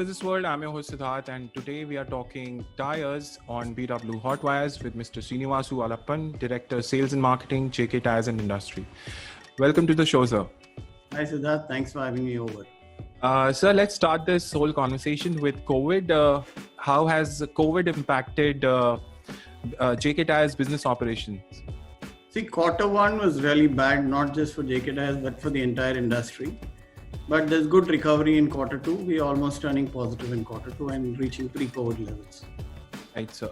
BWBusinessworld. I'm your host Siddharth, and today we are talking tires on BWHotWires with Mr. Srinivasu Allaphan, Director Sales and Marketing, JK Tyre Industry. Welcome to the show, sir. Hi Siddharth, thanks for having me over. Sir, let's start this whole conversation with COVID. How has COVID impacted JK Tyre's business operations? See, quarter one was really bad, not just for JK Tyres, but for the entire industry. But there's good recovery in quarter two. We're almost turning positive in quarter two and reaching pre-COVID levels. Right, sir.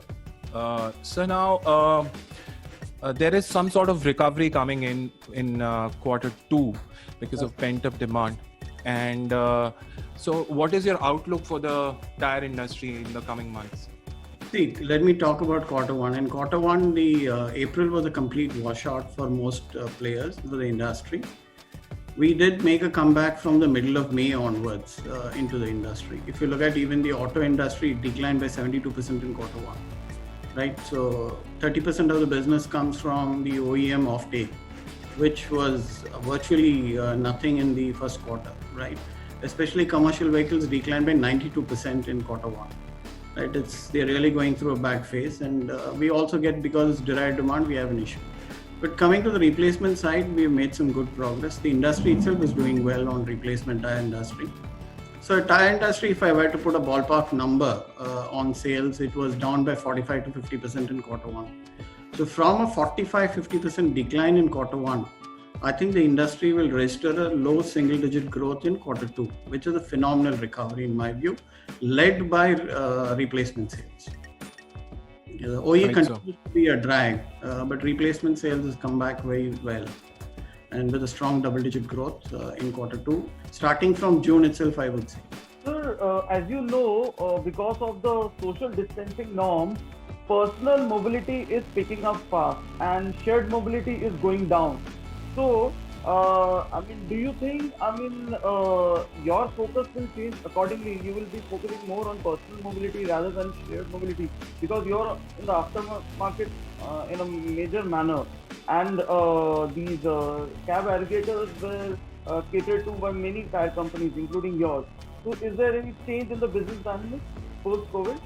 So now there is some sort of recovery coming in quarter two because of pent-up demand. And so what is your outlook for the tire industry in the coming months? See, let me talk about quarter one. In quarter one, the April was a complete washout for most players in the industry. We did make a comeback from the middle of May onwards into the industry. If you look at even the auto industry, it declined by 72% in quarter one, right? So 30% of the business comes from the OEM offtake, which was virtually nothing in the first quarter, right? Especially commercial vehicles declined by 92% in quarter one, right? They're really going through a bad phase, and we also get, because it's derived demand, we have an issue. But coming to the replacement side, we've made some good progress. The industry itself is doing well on replacement tire industry. So tire industry, if I were to put a ballpark number on sales, it was down by 45 to 50% in quarter one. So from a 45-50% decline in quarter one, I think the industry will register a low single-digit growth in quarter two, which is a phenomenal recovery in my view, led by replacement sales. The OE continues to be a drag, but replacement sales has come back very well, and with a strong double-digit growth in quarter two, starting from June itself, I would say. Sir, as you know, because of the social distancing norms, personal mobility is picking up fast and shared mobility is going down. So, do you think, your focus will change accordingly? You will be focusing more on personal mobility rather than shared mobility, because you're in the aftermarket in a major manner, and these cab aggregators were catered to by many tire companies, including yours. So, is there any change in the business dynamics post-COVID?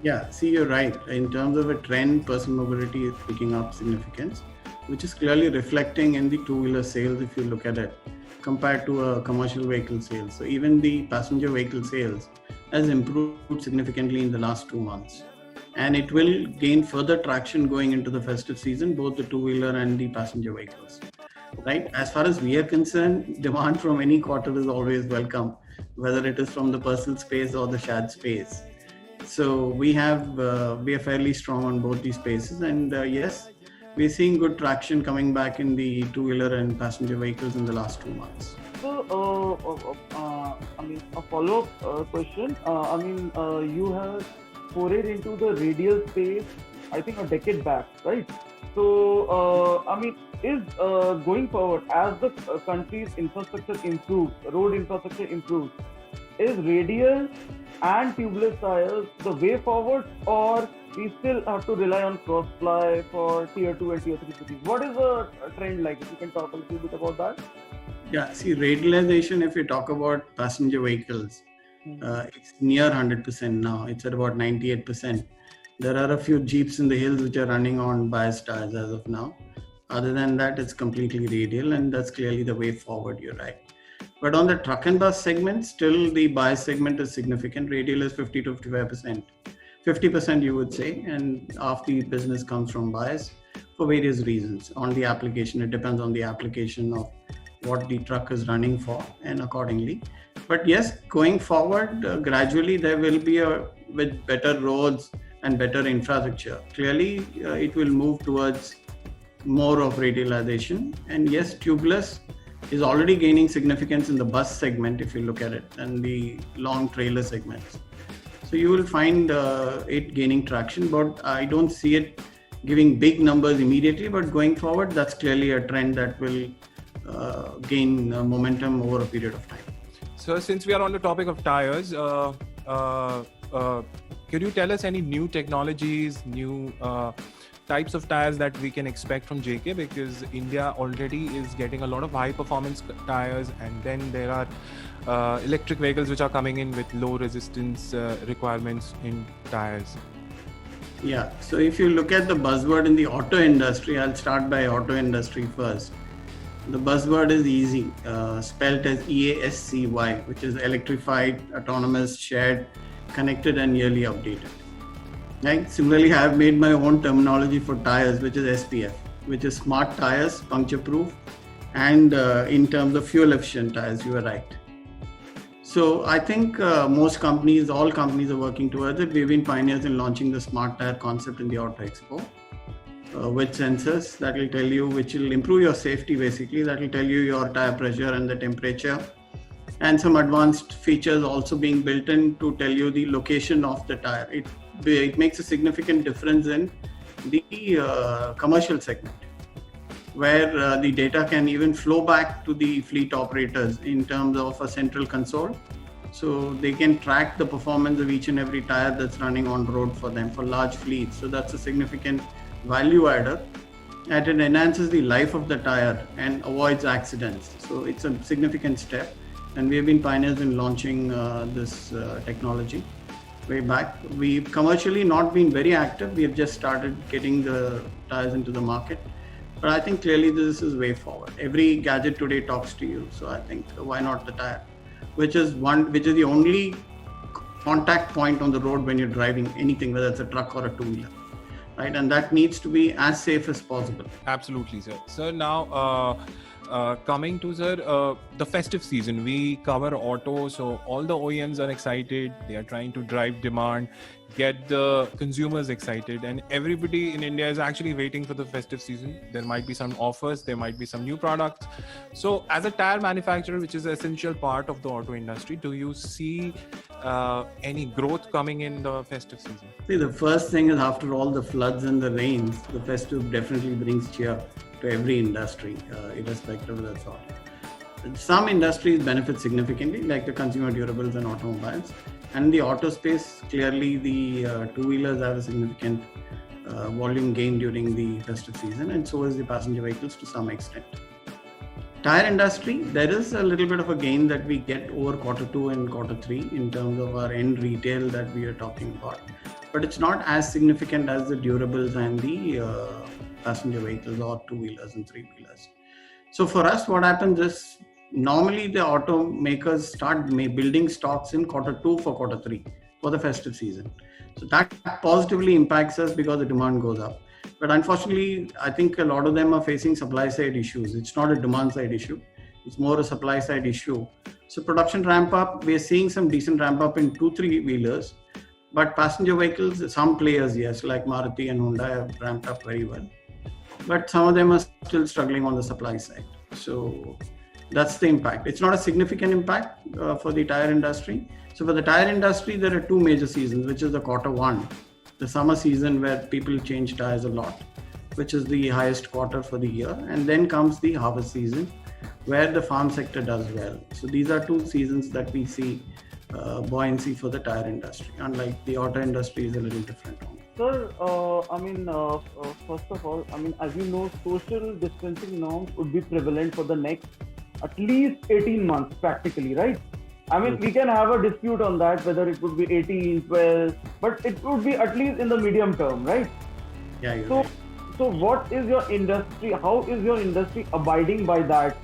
Yeah, see, you're right. In terms of a trend, personal mobility is picking up significance, which is clearly reflecting in the two-wheeler sales if you look at it, compared to a commercial vehicle sales. So even the passenger vehicle sales has improved significantly in the last 2 months. And it will gain further traction going into the festive season, both the two-wheeler and the passenger vehicles. Right? As far as we are concerned, demand from any quarter is always welcome, whether it is from the personal space or the shared space. So we are fairly strong on both these spaces, and yes, we're seeing good traction coming back in the two-wheeler and passenger vehicles in the last 2 months. So, a follow-up question. You have forayed into the radial space, I think, a decade back, right? So, is going forward, as the country's infrastructure improves, road infrastructure improves, is radial and tubeless tires the way forward, or we still have to rely on cross-ply for tier 2 and tier 3 cities? What is the trend like? If you can talk a little bit about that. Yeah, see, radialization, if you talk about passenger vehicles, it's near 100% now. It's at about 98%. There are a few Jeeps in the hills which are running on bias tires as of now. Other than that, it's completely radial, and that's clearly the way forward, you're right. But on the truck and bus segment, still the bias segment is significant. Radial is 50 to 55%. 50% you would say, and half the business comes from bias for various reasons. On the application, it depends on the application of what the truck is running for, and accordingly. But yes, going forward, gradually there will be with better roads and better infrastructure. Clearly, it will move towards more of radialization. And yes, tubeless is already gaining significance in the bus segment if you look at it, and the long trailer segments. So you will find it gaining traction, but I don't see it giving big numbers immediately. But going forward, that's clearly a trend that will gain momentum over a period of time. So since we are on the topic of tires, could you tell us any new technologies, new types of tires that we can expect from JK, because India already is getting a lot of high performance tires, and then there are electric vehicles which are coming in with low resistance requirements in tires. Yeah, so if you look at the buzzword in the auto industry, I'll start by auto industry first. The buzzword is easy, spelled as EASCY, which is electrified, autonomous, shared, connected, and yearly updated. Right? Similarly, I have made my own terminology for tires, which is SPF, which is Smart Tyres, puncture proof, and in terms of fuel efficient tires, you are right. So I think most companies, all companies are working towards it. We've been pioneers in launching the Smart Tyre concept in the Auto Expo. With sensors that will tell you, which will improve your safety basically, that will tell you your tire pressure and the temperature, and some advanced features also being built in to tell you the location of the tire. It makes a significant difference in the commercial segment, where the data can even flow back to the fleet operators in terms of a central console, so they can track the performance of each and every tire that's running on road for them for large fleets. So that's a significant value adder, and it enhances the life of the tire and avoids accidents. So it's a significant step, and we have been pioneers in launching this technology way back. We've commercially not been very active. We have just started getting the tires into the market, but I think clearly this is way forward. Every gadget today talks to you, so I think why not the tire, which is the only contact point on the road when you're driving anything, whether it's a truck or a two-wheeler. Right, and that needs to be as safe as possible. Absolutely, sir. Sir, now coming to the festive season, we cover auto, so all the OEMs are excited. They are trying to drive demand, get the consumers excited, and everybody in India is actually waiting for the festive season. There might be some offers, there might be some new products. So as a tire manufacturer, which is an essential part of the auto industry, do you see any growth coming in the festive season? See, the first thing is, after all the floods and the rains, the festive definitely brings cheer to every industry, irrespective of that sort. Some industries benefit significantly, like the consumer durables and automobiles. And in the auto space, clearly the two-wheelers have a significant volume gain during the festive season, and so is the passenger vehicles to some extent. Tire industry, there is a little bit of a gain that we get over Q2 and Q3 in terms of our end retail that we are talking about. But it's not as significant as the durables and the passenger vehicles or two-wheelers and three-wheelers. So for us, what happens is, normally the automakers start building stocks in Q2 for Q3 for the festive season. So that positively impacts us because the demand goes up. But unfortunately, I think a lot of them are facing supply side issues. It's not a demand side issue. It's more a supply side issue. So production ramp up, we're seeing some decent ramp up in 2-3 wheelers. But passenger vehicles, some players, yes, like Maruti and Honda have ramped up very well. But some of them are still struggling on the supply side. So that's the impact. It's not a significant impact for the tire industry. So for the tire industry, there are two major seasons, which is the Q1, the summer season where people change tires a lot, which is the highest quarter for the year. And then comes the harvest season, where the farm sector does well. So these are two seasons that we see buoyancy for the tire industry, unlike the auto industry is a little different. Sir, first of all, as you know, social distancing norms would be prevalent for the next at least 18 months practically, right? We can have a dispute on that, whether it would be 18, 12, but it would be at least in the medium term, right? Yeah. So what is your industry, how is your industry abiding by that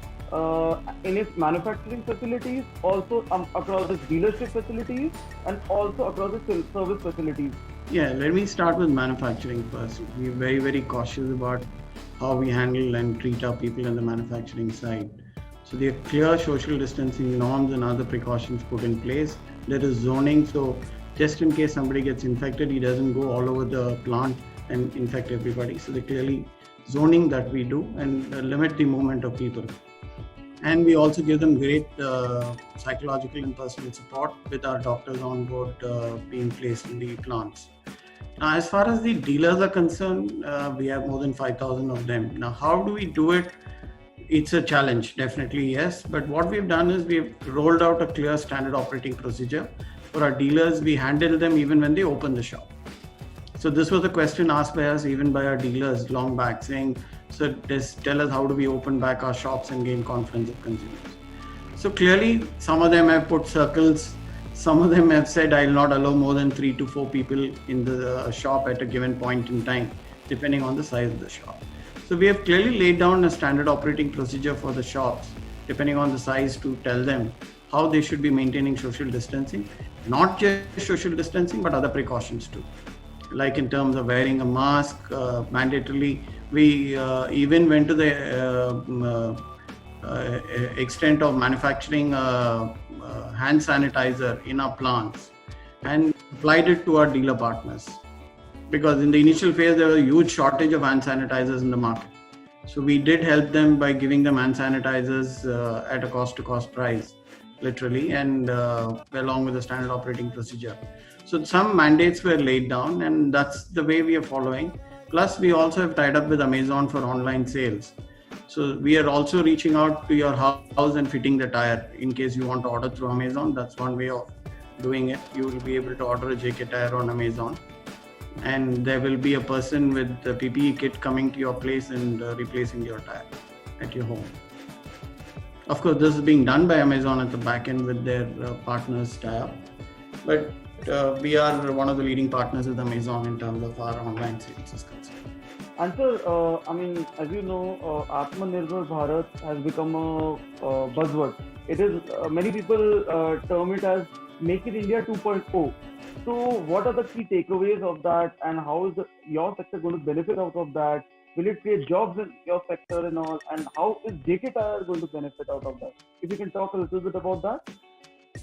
in its manufacturing facilities, also across its dealership facilities, and also across its service facilities? Yeah, let me start with manufacturing first. We're very, very cautious about how we handle and treat our people in the manufacturing side. So there are clear social distancing norms and other precautions put in place. There is zoning, so just in case somebody gets infected, he doesn't go all over the plant and infect everybody. So the clearly zoning that we do and limit the movement of people. And we also give them great psychological and personal support with our doctors on board being placed in the plants. Now, as far as the dealers are concerned, we have more than 5,000 of them. Now, how do we do it? It's a challenge, definitely, yes. But what we've done is we've rolled out a clear standard operating procedure. For our dealers, we handle them even when they open the shop. So this was a question asked by us, even by our dealers long back, saying, so just tell us how do we open back our shops and gain confidence of consumers. So clearly, some of them have put circles. Some of them have said, I'll not allow more than 3 to 4 people in the shop at a given point in time, depending on the size of the shop. So we have clearly laid down a standard operating procedure for the shops, depending on the size, to tell them how they should be maintaining social distancing, not just social distancing, but other precautions too. Like in terms of wearing a mask, mandatorily. We even went to the extent of manufacturing hand sanitizer in our plants and applied it to our dealer partners, because in the initial phase there was a huge shortage of hand sanitizers in the market. So we did help them by giving them hand sanitizers at a cost price, literally, and along with the standard operating procedure. So some mandates were laid down, and that's the way we are following. Plus we also have tied up with Amazon for online sales. So we are also reaching out to your house and fitting the tire. In case you want to order through Amazon, that's one way of doing it. You will be able to order a JK Tyre on Amazon, and there will be a person with the PPE kit coming to your place and replacing your tire at your home. Of course, this is being done by Amazon at the back end with their partners tie-up. But we are one of the leading partners with Amazon in terms of our online sales is concerned. And sir, as you know, AtmaNirbhar Bharat has become a buzzword. It is many people term it as Make in India 2.0. So, what are the key takeaways of that, and how is your sector going to benefit out of that? Will it create jobs in your sector and all? And how is JK Tyre going to benefit out of that? If you can talk a little bit about that.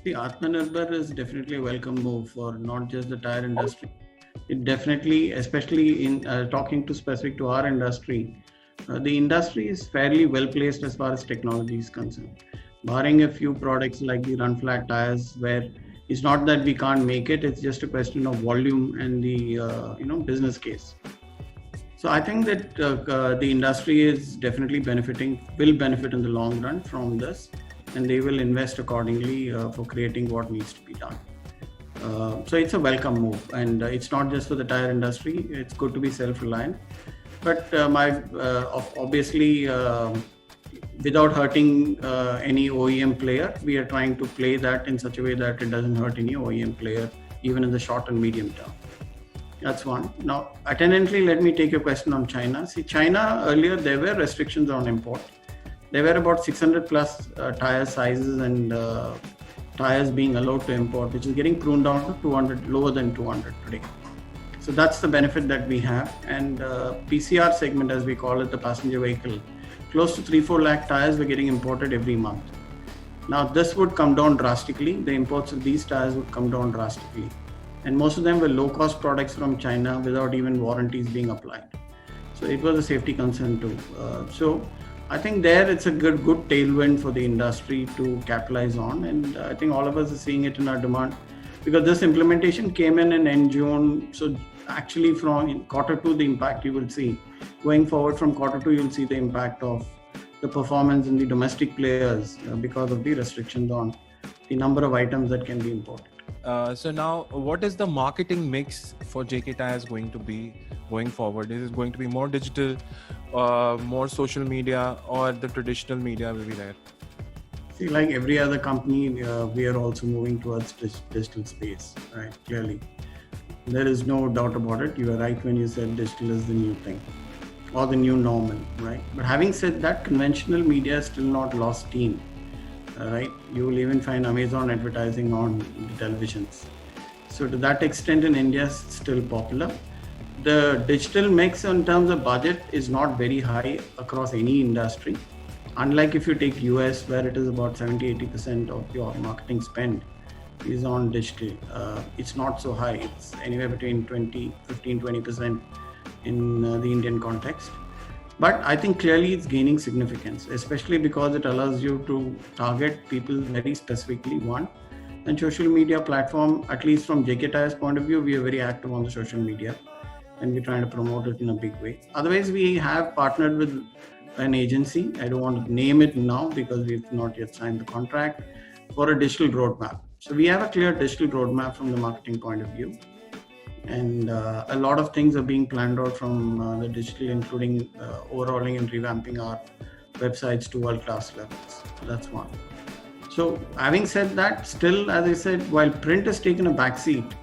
The AtmaNirbhar is definitely a welcome move for not just the tire industry. It definitely, especially in talking to specific to our industry, the industry is fairly well placed as far as technology is concerned. Barring a few products like the run flat tires, where it's not that we can't make it, it's just a question of volume and the business case. So I think that the industry is definitely will benefit in the long run from this, and they will invest accordingly for creating what needs to be done. So it's a welcome move, and it's not just for the tire industry. It's good to be self-reliant, but obviously without hurting any OEM player, we are trying to play that in such a way that it doesn't hurt any OEM player, even in the short and medium term. That's one. Now, attendantly, let me take your question on China. See, China, earlier there were restrictions on import. There were about 600 plus tire sizes and tires being allowed to import, which is getting pruned down to 200, lower than 200 today. So that's the benefit that we have. And PCR segment, as we call it, the passenger vehicle, close to 3-4 lakh tires were getting imported every month. Now this would come down drastically. The imports of these tires would come down drastically. And most of them were low-cost products from China without even warranties being applied. So it was a safety concern too. So I think there it's a good tailwind for the industry to capitalize on, and I think all of us are seeing it in our demand, because this implementation came in end June. So actually from quarter 2, the impact you will see. Going forward from quarter 2, you'll see the impact of the performance in the domestic players because of the restrictions on the number of items that can be imported. So now, what is the marketing mix for JK Tyres going to be going forward? Is it going to be more digital, more social media, or the traditional media will be there? See, like every other company, we are also moving towards digital space, right? Clearly, there is no doubt about it. You are right when you said digital is the new thing or the new normal, right? But having said that, conventional media is still not lost steam. Right, you will even find Amazon advertising on the televisions. So to that extent, in India, it's still popular. The digital mix in terms of budget is not very high across any industry. Unlike if you take US, where it is about 70-80% of your marketing spend is on digital. It's not so high. It's anywhere between 15-20% in the Indian context. But I think clearly it's gaining significance, especially because it allows you to target people very specifically, one. And social media platform, at least from JK Tyre's point of view, we are very active on the social media and we're trying to promote it in a big way. Otherwise, we have partnered with an agency. I don't want to name it now because we've not yet signed the contract, for a digital roadmap. So we have a clear digital roadmap from the marketing point of view. And a lot of things are being planned out from the digital, including overhauling and revamping our websites to world-class levels. That's one. So having said that, still, as I said, while print has taken a backseat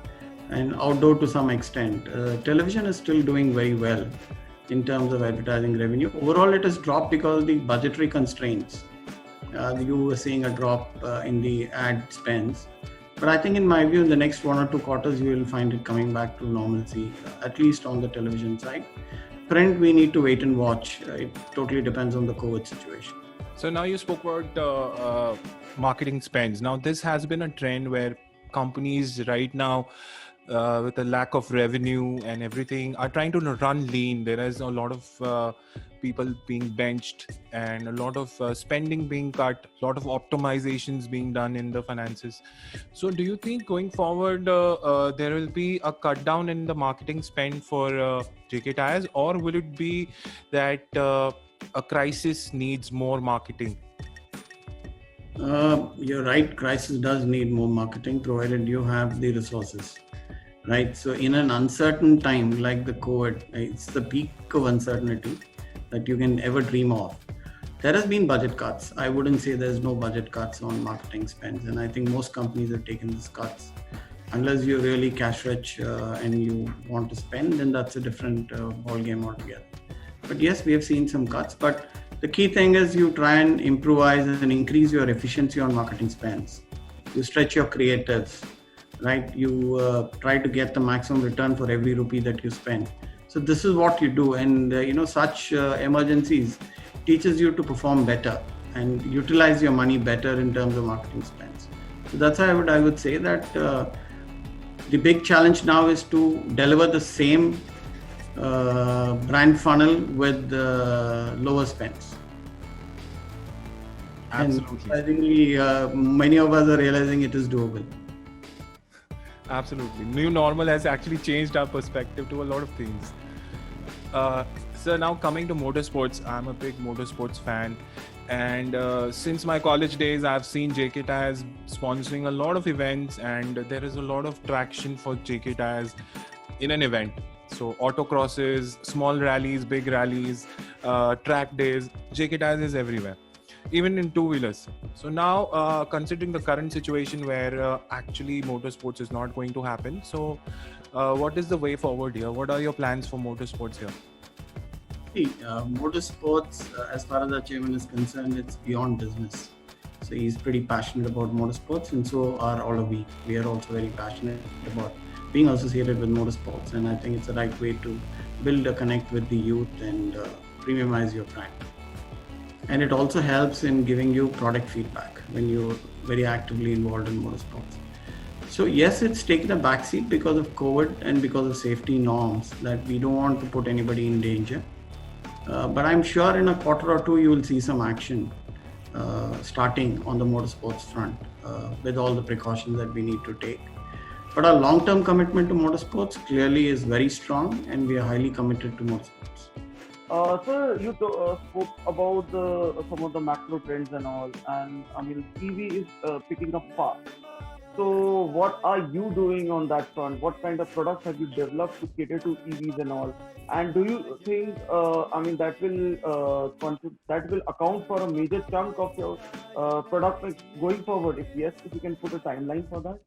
and outdoor to some extent, television is still doing very well in terms of advertising revenue. Overall, it has dropped because of the budgetary constraints. You were seeing a drop in the ad spends. But I think in my view, in the next 1 or 2 quarters, you will find it coming back to normalcy, at least on the television side. Print, we need to wait and watch. It totally depends on the COVID situation. So now you spoke about marketing spends. Now this has been a trend where companies right now, with a lack of revenue and everything, are trying to run lean. There is a lot of people being benched and a lot of spending being cut, a lot of optimizations being done in the finances. So do you think going forward there will be a cut down in the marketing spend for JK Tyres, or will it be that a crisis needs more marketing? You're right, crisis does need more marketing provided you have the resources. Right. So in an uncertain time like the COVID, it's the peak of uncertainty that you can ever dream of. There has been budget cuts. I wouldn't say there's no budget cuts on marketing spends. And I think most companies have taken these cuts. Unless you're really cash rich and you want to spend, then that's a different ball game altogether. But yes, we have seen some cuts. But the key thing is you try and improvise and increase your efficiency on marketing spends. You stretch your creatives. Right, you try to get the maximum return for every rupee that you spend. So this is what you do, and such emergencies teaches you to perform better and utilize your money better in terms of marketing spends. So that's how I would say that the big challenge now is to deliver the same brand funnel with lower spends. Absolutely. And I think many of us are realizing it is doable. Absolutely. New normal has actually changed our perspective to a lot of things. So now coming to motorsports, I'm a big motorsports fan. And since my college days, I've seen JK Tyres sponsoring a lot of events, and there is a lot of traction for JK Tyres in an event. So autocrosses, small rallies, big rallies, track days, JK Tyres is everywhere. Even in two-wheelers. So now, considering the current situation where actually motorsports is not going to happen, so what is the way forward here? What are your plans for motorsports here? Motorsports, as far as our chairman is concerned, it's beyond business. So he's pretty passionate about motorsports, and so are all of we. We are also very passionate about being associated with motorsports, and I think it's the right way to build a connect with the youth and premiumize your brand. And it also helps in giving you product feedback when you're very actively involved in motorsports. So yes, it's taken a backseat because of COVID and because of safety norms that we don't want to put anybody in danger. But I'm sure in a quarter or two, you will see some action starting on the motorsports front with all the precautions that we need to take. But our long-term commitment to motorsports clearly is very strong, and we are highly committed to motorsports. Sir, you spoke about some of the macro trends and all, and I mean, EV is picking up fast. So, what are you doing on that front? What kind of products have you developed to cater to EVs and all? And do you think, that will account for a major chunk of your product mix going forward? If yes, if you can put a timeline for that.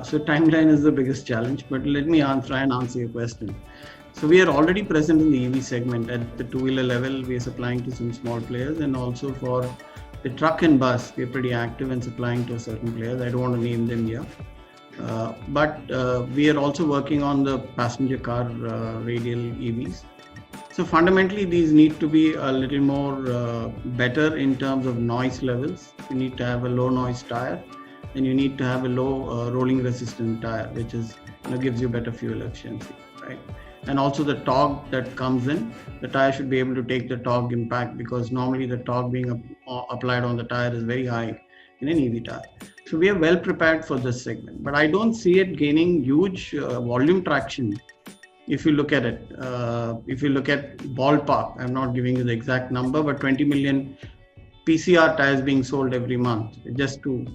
So timeline is the biggest challenge, but let me try and answer your question. So we are already present in the EV segment. At the two-wheeler level, we are supplying to some small players, and also for the truck and bus, we are pretty active in supplying to certain players. I don't want to name them here. But we are also working on the passenger car radial EVs. So fundamentally, these need to be a little more better in terms of noise levels. You need to have a low noise tire, and you need to have a low rolling resistant tire, which is gives you better fuel efficiency, right? And also the torque that comes in, the tire should be able to take the torque impact, because normally the torque being applied on the tire is very high in an EV tire. So we are well prepared for this segment, but I don't see it gaining huge volume traction. If you look at it, if you look at ballpark, I'm not giving you the exact number, but 20 million PCR tires being sold every month, just to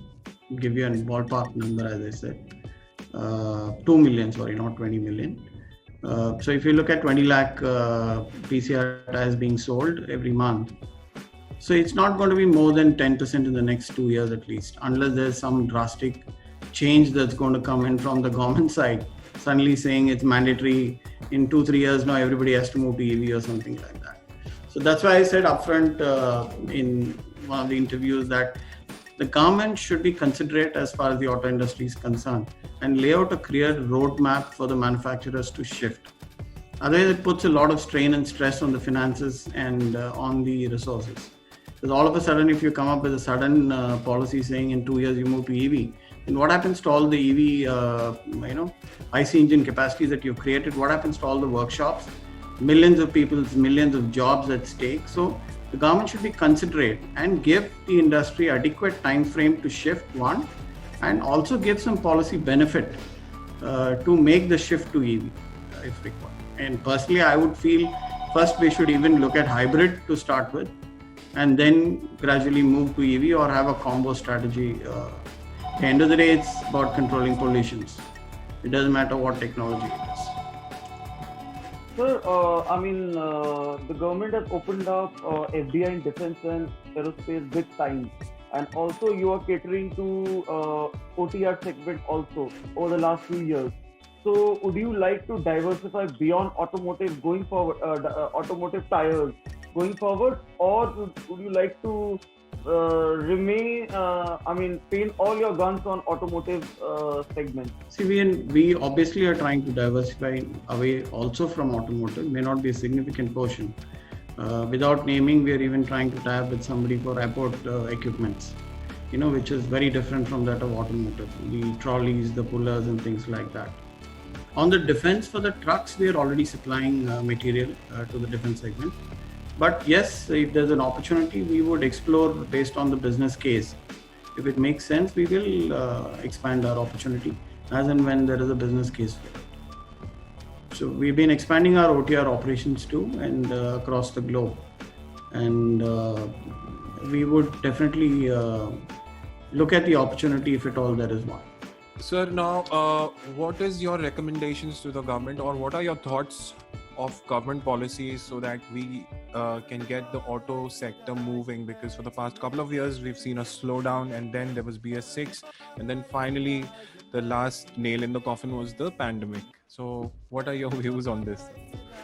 give you a ballpark number, as I said. 2 million, sorry, not 20 million. So if you look at 20 lakh PCR tires being sold every month, so it's not going to be more than 10% in the next 2 years at least, unless there's some drastic change that's going to come in from the government side, suddenly saying it's mandatory in 2-3 years now everybody has to move to EV or something like that. So that's why I said upfront in one of the interviews that the government should be considerate as far as the auto industry is concerned and lay out a clear roadmap for the manufacturers to shift. Otherwise, it puts a lot of strain and stress on the finances and on the resources. Because all of a sudden, if you come up with a sudden policy saying in 2 years you move to EV, then what happens to all the EV, IC engine capacities that you've created? What happens to all the workshops? Millions of people, millions of jobs at stake. So the government should be considerate and give the industry adequate time frame to shift, one, and also give some policy benefit to make the shift to EV if required. And personally, I would feel first we should even look at hybrid to start with, and then gradually move to EV or have a combo strategy. At the end of the day, it's about controlling pollutions. It doesn't matter what technology it is. Sir, the government has opened up FDI in defense and aerospace big time, and also you are catering to OTR segment also over the last few years. So, would you like to diversify beyond automotive going forward, automotive tires going forward, or would you like to paint all your guns on automotive segment? See, we obviously are trying to diversify away also from automotive, may not be a significant portion. Without naming, we are even trying to tie up with somebody for airport equipments, which is very different from that of automotive, the trolleys, the pullers and things like that. On the defense for the trucks, we are already supplying material to the defense segment. But yes, if there's an opportunity, we would explore based on the business case. If it makes sense, we will expand our opportunity as and when there is a business case for it. So we've been expanding our OTR operations too, and across the globe. And we would definitely look at the opportunity if at all there is one. Sir, now, what is your recommendations to the government, or what are your thoughts of government policies so that we can get the auto sector moving? Because for the past couple of years, we've seen a slowdown, and then there was BS6, and then finally the last nail in the coffin was the pandemic. So what are your views on this?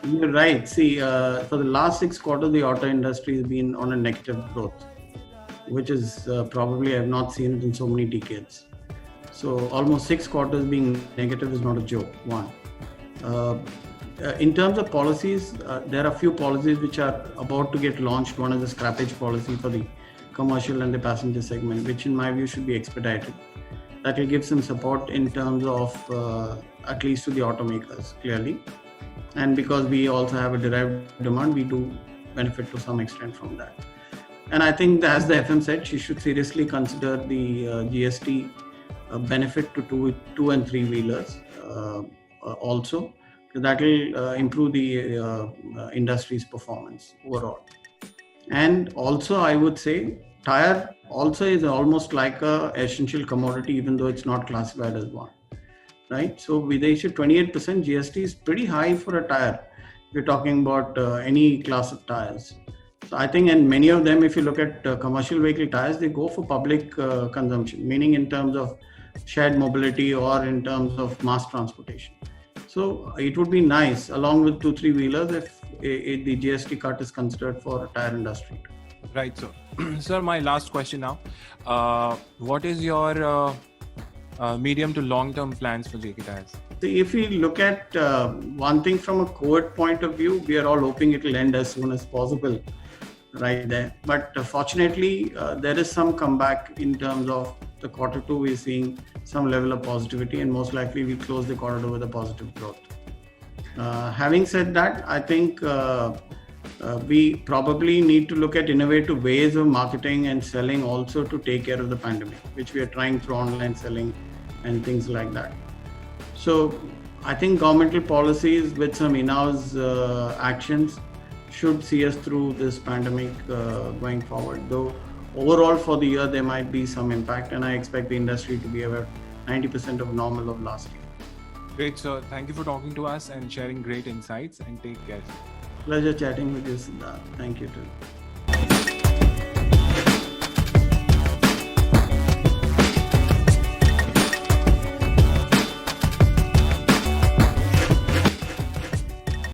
You're right. See, for the last 6 quarters, the auto industry has been on a negative growth, which is probably I have not seen it in so many decades. So almost 6 quarters being negative is not a joke, one. In terms of policies, there are a few policies which are about to get launched. One is the scrappage policy for the commercial and the passenger segment, which in my view should be expedited. That will give some support in terms of at least to the automakers, clearly. And because we also have a derived demand, we do benefit to some extent from that. And I think, as the FM said, she should seriously consider the GST benefit to 2 and 3 wheelers also. That will improve the industry's performance overall. And also, I would say, tire also is almost like a essential commodity, even though it's not classified as one, right? So with the issue 28% GST is pretty high for a tire. If you're talking about any class of tires. So I think, and many of them, if you look at commercial vehicle tires, they go for public consumption, meaning in terms of shared mobility or in terms of mass transportation. So it would be nice, along with 2-3 wheelers, if the GST cut is considered for tire industry. Right, sir. Sir, my last question now. What is your medium to long-term plans for JK Tyres? If we look at one thing from a COVID point of view, we are all hoping it will end as soon as possible, right there. But fortunately, there is some comeback in terms of the quarter 2. We're seeing some level of positivity, and most likely we close the quarter 2 with a positive growth. Having said that, I think we probably need to look at innovative ways of marketing and selling also to take care of the pandemic, which we are trying through online selling and things like that. So I think governmental policies with some in-house actions should see us through this pandemic going forward. Though overall for the year there might be some impact, and I expect the industry to be about 90% of normal of last year. Great, sir. Thank you for talking to us and sharing great insights, and take care. Pleasure chatting with you, Siddharth. Thank you too.